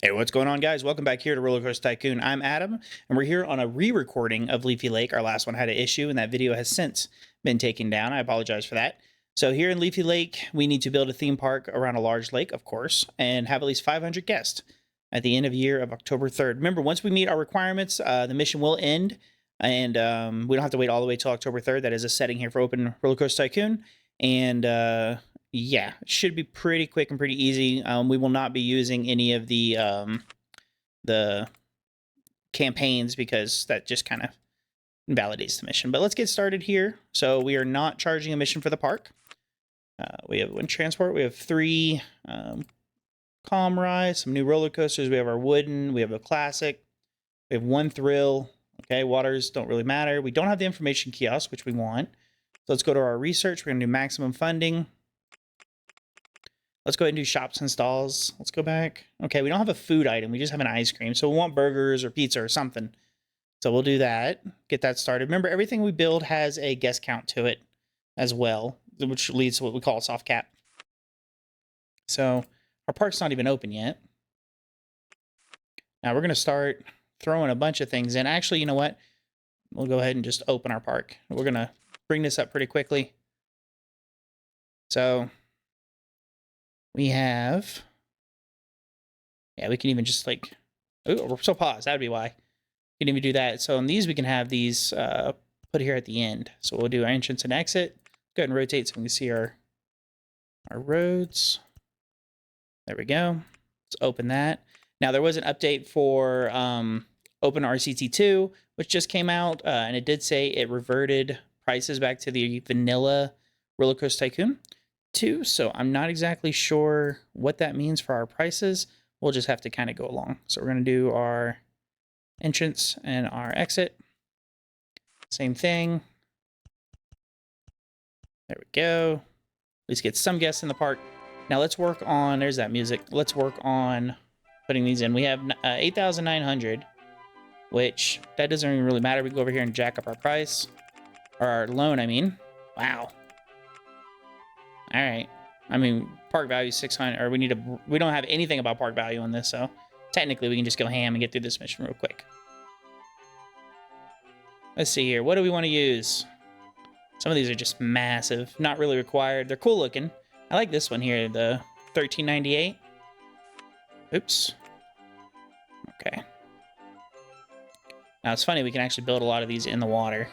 Hey, what's going on, guys? Welcome back here to Roller Coaster Tycoon. I'm Adam, and we're here on a re-recording of Leafy Lake. Our last one had an issue, and that video has since been taken down. I apologize for that. So here in Leafy Lake, we need to build a theme park around a large lake, of course, and have at least 500 guests at the end of year of October 3rd. Remember, once we meet our requirements, the mission will end, and we don't have to wait all the way till October 3rd. That is a setting here for Open Roller Coaster Tycoon, and yeah, it should be pretty quick and pretty easy. We will not be using any of the campaigns because that just kind of invalidates the mission. But let's get started here. So we are not charging a mission for the park. We have one transport. We have three calm rides, some new roller coasters. We have our wooden. We have a classic. We have one thrill. Okay, waters don't really matter. We don't have the information kiosk, which we want. So let's go to our research. We're going to do maximum funding. Let's go ahead and do shops and stalls. Let's go back. Okay, we don't have a food item. We just have an ice cream. So we want burgers or pizza or something. So we'll do that. Get that started. Remember, everything we build has a guest count to it as well, which leads to what we call a soft cap. So our park's not even open yet. Now we're going to start throwing a bunch of things in. Actually, you know what? We'll go ahead and just open our park. We're going to bring this up pretty quickly. So we have, yeah, we can even just like, oh, so pause, that'd be why. We can even do that. So on these, we can have these put here at the end. So we'll do our entrance and exit. Go ahead and rotate so we can see our roads. There we go. Let's open that. Now there was an update for OpenRCT2, which just came out, and it did say it reverted prices back to the vanilla Roller Coaster Tycoon 2, so I'm not exactly sure what that means for our prices. We'll just have to kind of go along. So we're going to do our entrance and our exit. Same thing. There we go. At least get some guests in the park. Now let's work on, there's that music. Let's work on putting these in. We have 8,900, which that doesn't even really matter. We can go over here and jack up our price, or our loan, I mean. Wow. All right. I mean, park value is 600, or we don't have anything about park value on this, so technically we can just go ham and get through this mission real quick. Let's see here. What do we want to use? Some of these are just massive, not really required. They're cool looking. I like this one here, the 1398. Oops. Okay. Now it's funny, we can actually build a lot of these in the water,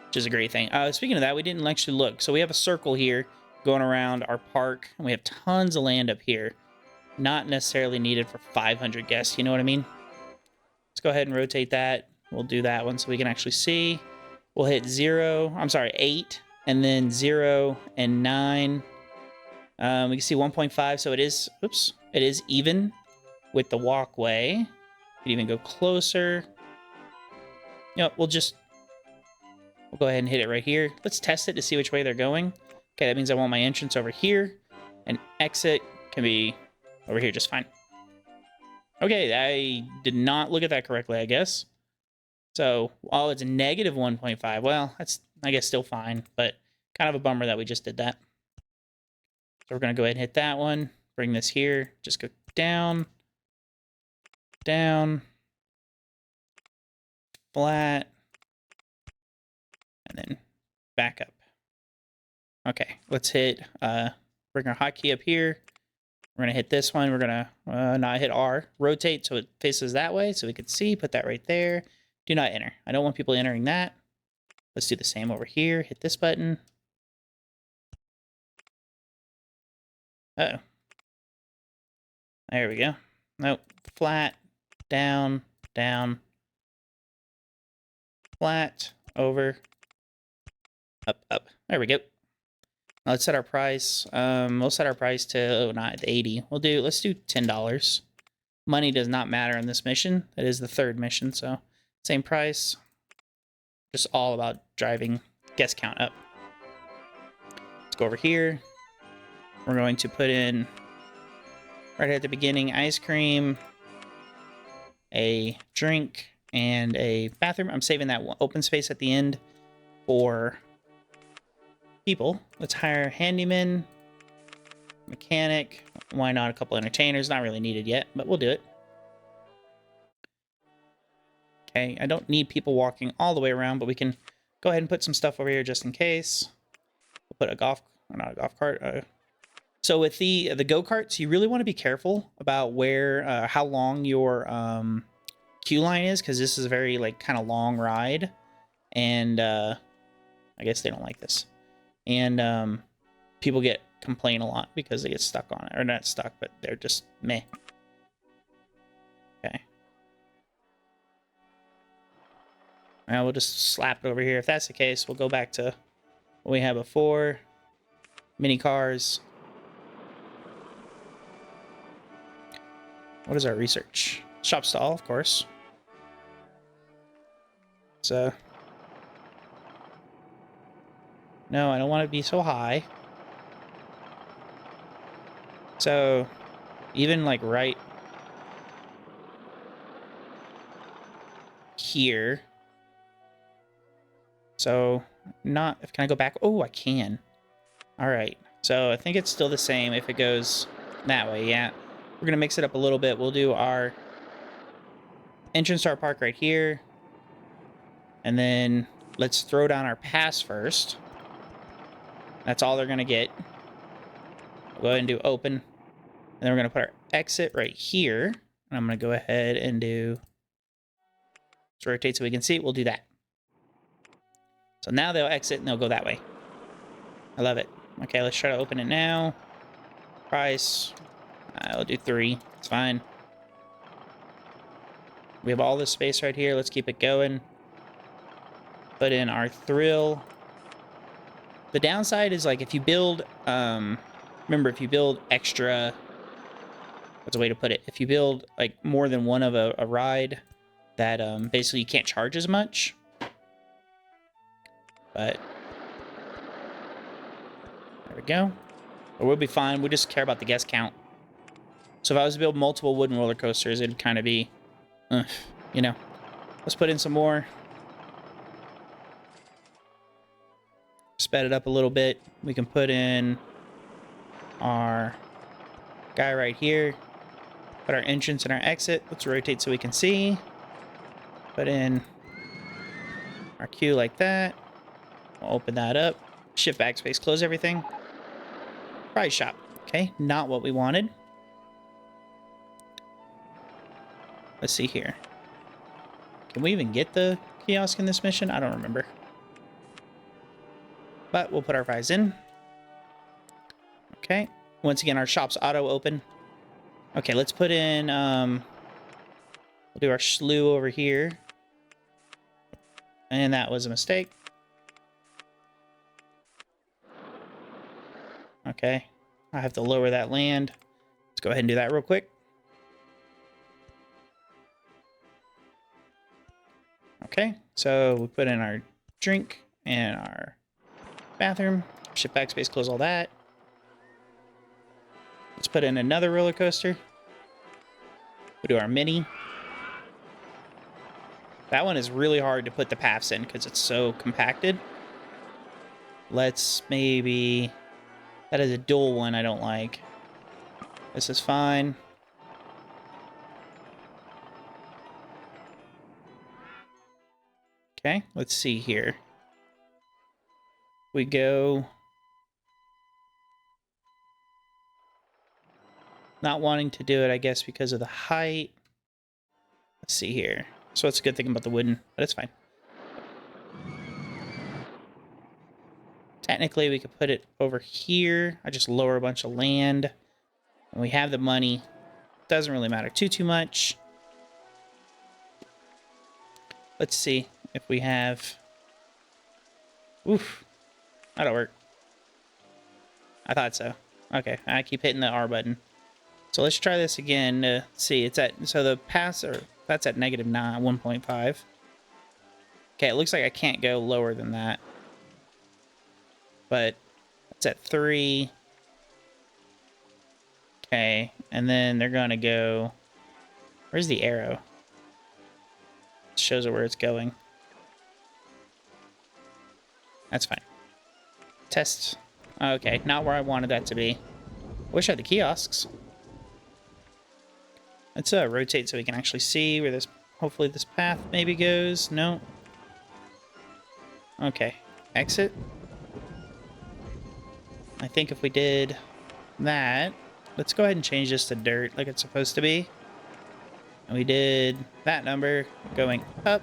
which is a great thing. Speaking of that, we didn't actually look. So we have a circle here going around our park, and we have tons of land up here. Not necessarily needed for 500 guests, you know what I mean? Let's go ahead and rotate that. We'll do that one so we can actually see. We'll hit 8, and then 0 and 9. We can see 1.5, so it is, oops, it is even with the walkway. You can even go closer. Yep, we'll go ahead and hit it right here. Let's test it to see which way they're going. Okay, that means I want my entrance over here, and exit can be over here just fine. Okay, I did not look at that correctly, I guess. So, oh, it's a negative 1.5. Well, that's, I guess, still fine, but kind of a bummer that we just did that. So we're going to go ahead and hit that one. Bring this here. Just go down, down, flat, and then back up. Okay, let's hit, bring our hotkey up here. We're going to hit this one. We're going to not hit R. Rotate so it faces that way so we can see. Put that right there. Do not enter. I don't want people entering that. Let's do the same over here. Hit this button. Uh-oh. There we go. Nope. Flat, down, down, flat, over, up, up. There we go. Now let's set our price. We'll set our price to, not 80. Let's do $10. Money does not matter in this mission. It is the third mission, so same price. Just all about driving guest count up. Let's go over here. We're going to put in, right at the beginning, ice cream, a drink, and a bathroom. I'm saving that open space at the end for people. Let's hire handyman, mechanic. Why not a couple entertainers? Not really needed yet, but we'll do it. Okay, I don't need people walking all the way around, but we can go ahead and put some stuff over here just in case. We'll put a golf, not a golf cart. So with the go-karts, you really want to be careful about where, how long your queue line is, because this is a very like kind of long ride, and I guess they don't like this, and people complain a lot because they get stuck on it, or not stuck, but they're just meh. Okay. Now we'll just slap it over here. If that's the case, we'll go back to what we had before. Mini cars. What is our research? Shop stall, of course. So, no, I don't want to be so high. So, even like right here. So, can I go back? Oh, I can. All right. So I think it's still the same if it goes that way. Yeah. We're going to mix it up a little bit. We'll do our entrance to our park right here. And then let's throw down our pass first. That's all they're going to get. We'll go ahead and do open. And then we're going to put our exit right here. And I'm going to go ahead and let's rotate so we can see. We'll do that. So now they'll exit and they'll go that way. I love it. Okay, let's try to open it now. Price. I'll do 3. It's fine. We have all this space right here. Let's keep it going. Put in our thrill. The downside is, like, if you build, remember, if you build extra, what's a way to put it? If you build, like, more than one of a ride, that, basically you can't charge as much. But, there we go. But we'll be fine. We just care about the guest count. So if I was to build multiple wooden roller coasters, it'd kind of be, you know. Let's put in some more. Sped it up a little bit. We can put in our guy right here. Put our entrance and our exit. Let's rotate so we can see. Put in our queue like that. We'll open that up. Shift backspace, close everything. Price shop. Okay, not what we wanted. Let's see here. Can we even get the kiosk in this mission? I don't remember. But we'll put our prize in. Okay. Once again, our shop's auto open. Okay, let's put in, we'll do our slew over here. And that was a mistake. Okay. I have to lower that land. Let's go ahead and do that real quick. Okay, so we put in our drink and our bathroom. Shift backspace, close all that. Let's put in another roller coaster. We'll do our mini. That one is really hard to put the paths in because it's so compacted. Let's maybe... That is a dual one I don't like. This is fine. Okay, let's see here. We go... Not wanting to do it, I guess, because of the height. Let's see here. So that's a good thing about the wooden, but it's fine. Technically, we could put it over here. I just lower a bunch of land. And we have the money. Doesn't really matter too much. Let's see if we have... Oof. That'll work. I thought so. Okay, I keep hitting the R button. So let's try this again to see. It's at... So the pass... That's at negative 1.5. Okay, it looks like I can't go lower than that. But it's at 3. Okay, and then they're going to go... Where's the arrow? It shows it where it's going. That's fine. Test. Okay, not where I wanted that to be. Wish I had the kiosks. Let's rotate so we can actually see where this, hopefully this path maybe goes. No. Okay. Exit. I think if we did that, let's go ahead and change this to dirt like it's supposed to be. And we did that number going up.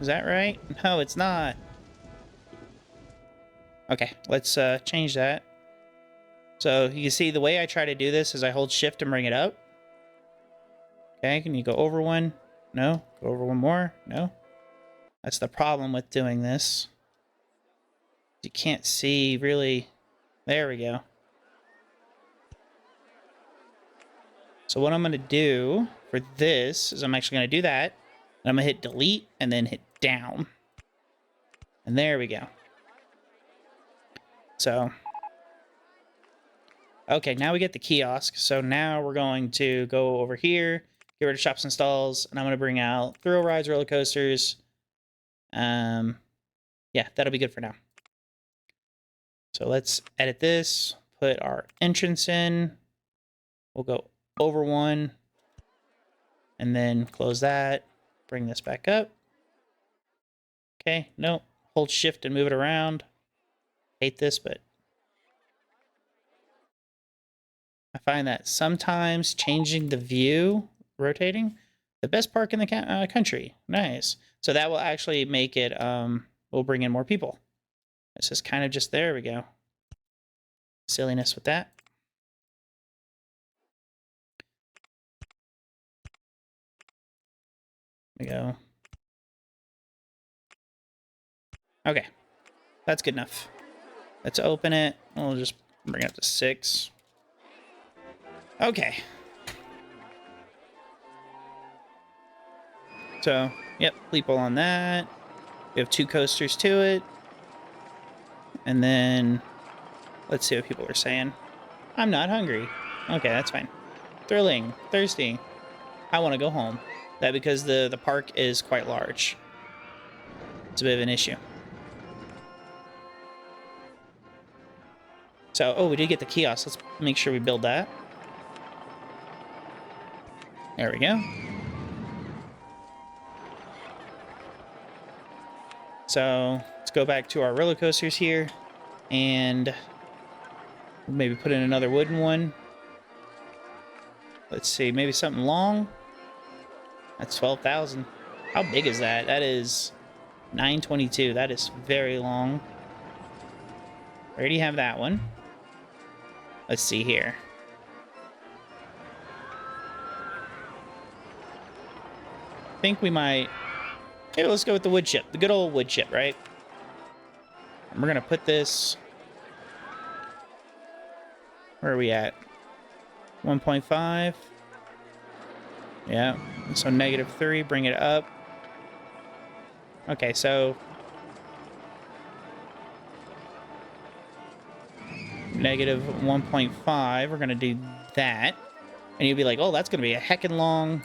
Is that right? No, it's not. Okay, let's change that. So you can see the way I try to do this is I hold shift and bring it up. Okay, can you go over one? No. Go over one more? No. That's the problem with doing this. You can't see really. There we go. So what I'm going to do for this is I'm actually going to do that. And I'm going to hit delete and then hit down. And there we go. So, okay, now we get the kiosk. So now we're going to go over here, get rid of shops and stalls, and I'm going to bring out thrill rides, roller coasters. Yeah, that'll be good for now. So let's edit this, put our entrance in. We'll go over one, and then close that. Bring this back up. Okay, no, hold shift and move it around. Hate this, but I find that sometimes changing the view, rotating, the best park in the country. Nice. So that will actually make it, we'll bring in more people. This is kind of just, there we go. Silliness with that. There we go. Okay, that's good enough. Let's open it. We'll just bring it up to 6. Okay. So, yep, Leeple on that. We have 2 coasters to it. And then, let's see what people are saying. I'm not hungry. Okay, that's fine. Thrilling. Thirsty. I want to go home. That because the park is quite large. It's a bit of an issue. So, oh, we did get the kiosk. Let's make sure we build that. There we go. So, let's go back to our roller coasters here. And maybe put in another wooden one. Let's see, maybe something long. That's 12,000. How big is that? That is 922. That is very long. I already have that one. Let's see here. I think we might... Hey, let's go with the wood chip. The good old wood chip, right? And we're going to put this... Where are we at? 1.5. Yeah. So -3, bring it up. Okay, so... -1.5. We're going to do that. And you'll be like, oh, that's going to be a heckin' long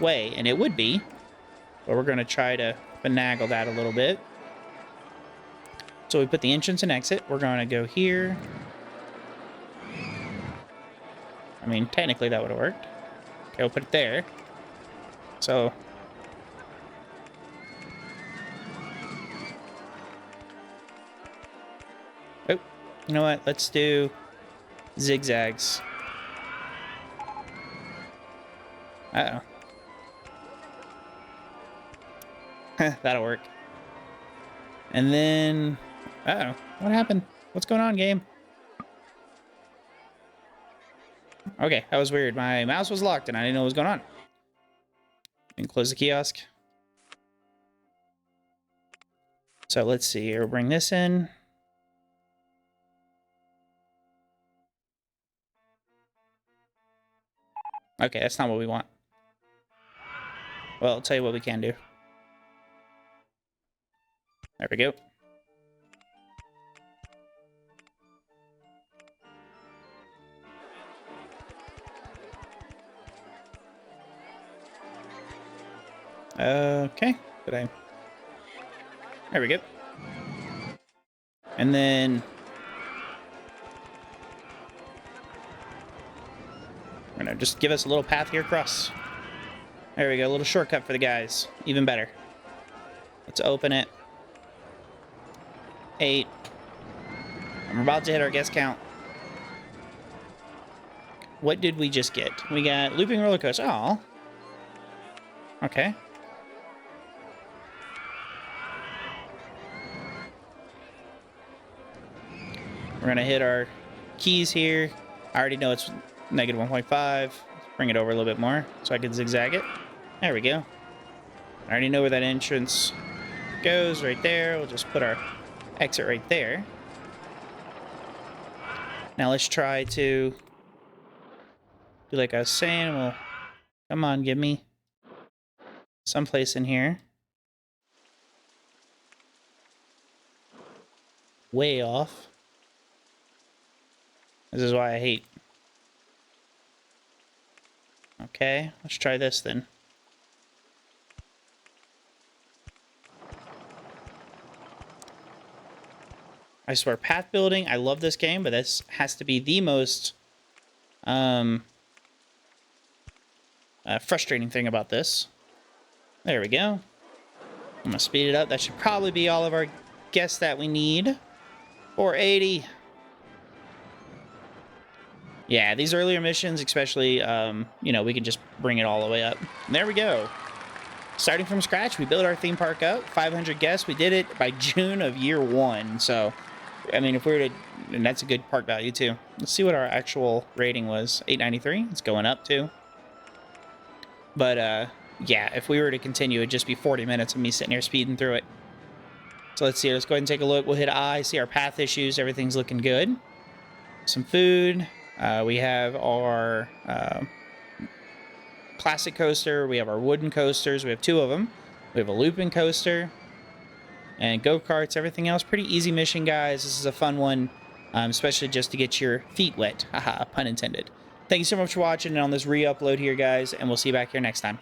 way. And it would be. But we're going to try to finagle that a little bit. So we put the entrance and exit. We're going to go here. I mean, technically that would have worked. Okay, we'll put it there. So... Oh, you know what? Let's do zigzags. Uh-oh. That'll work. And then... Uh-oh. What happened? What's going on, game? Okay, that was weird. My mouse was locked and I didn't know what was going on. And close the kiosk. So let's see here. We'll bring this in. Okay, that's not what we want. Well, I'll tell you what we can do. There we go. Okay. There we go. And then... We're gonna just give us a little path here across. There we go, a little shortcut for the guys. Even better. Let's open it. 8. I'm about to hit our guest count. What did we just get? We got looping roller coaster. Oh. Okay. We're gonna hit our keys here. I already know it's negative 1.5. Let's bring it over a little bit more so I can zigzag it. There we go. I already know where that entrance goes right there. We'll just put our exit right there. Now let's try to do like I was saying. Well, come on, give me someplace in here. Way off. This is why I hate. Okay, let's try this then. I swear, path building, I love this game, but this has to be the most frustrating thing about this. There we go. I'm gonna speed it up. That should probably be all of our guests that we need. 480. Yeah, these earlier missions, especially, you know, we can just bring it all the way up. And there we go. Starting from scratch, we built our theme park up. 500 guests. We did it by June of year 1. So, I mean, if we were to... And that's a good park value, too. Let's see what our actual rating was. 893. It's going up, too. But, yeah, if we were to continue, it'd just be 40 minutes of me sitting here speeding through it. So let's see. Let's go ahead and take a look. We'll hit I, see our path issues. Everything's looking good. Some food. We have our classic coaster. We have our wooden coasters. We have 2 of them. We have a looping coaster. And go-karts. Everything else. Pretty easy mission, guys. This is a fun one. Especially just to get your feet wet. Haha, pun intended. Thank you so much for watching on this re-upload here, guys. And we'll see you back here next time.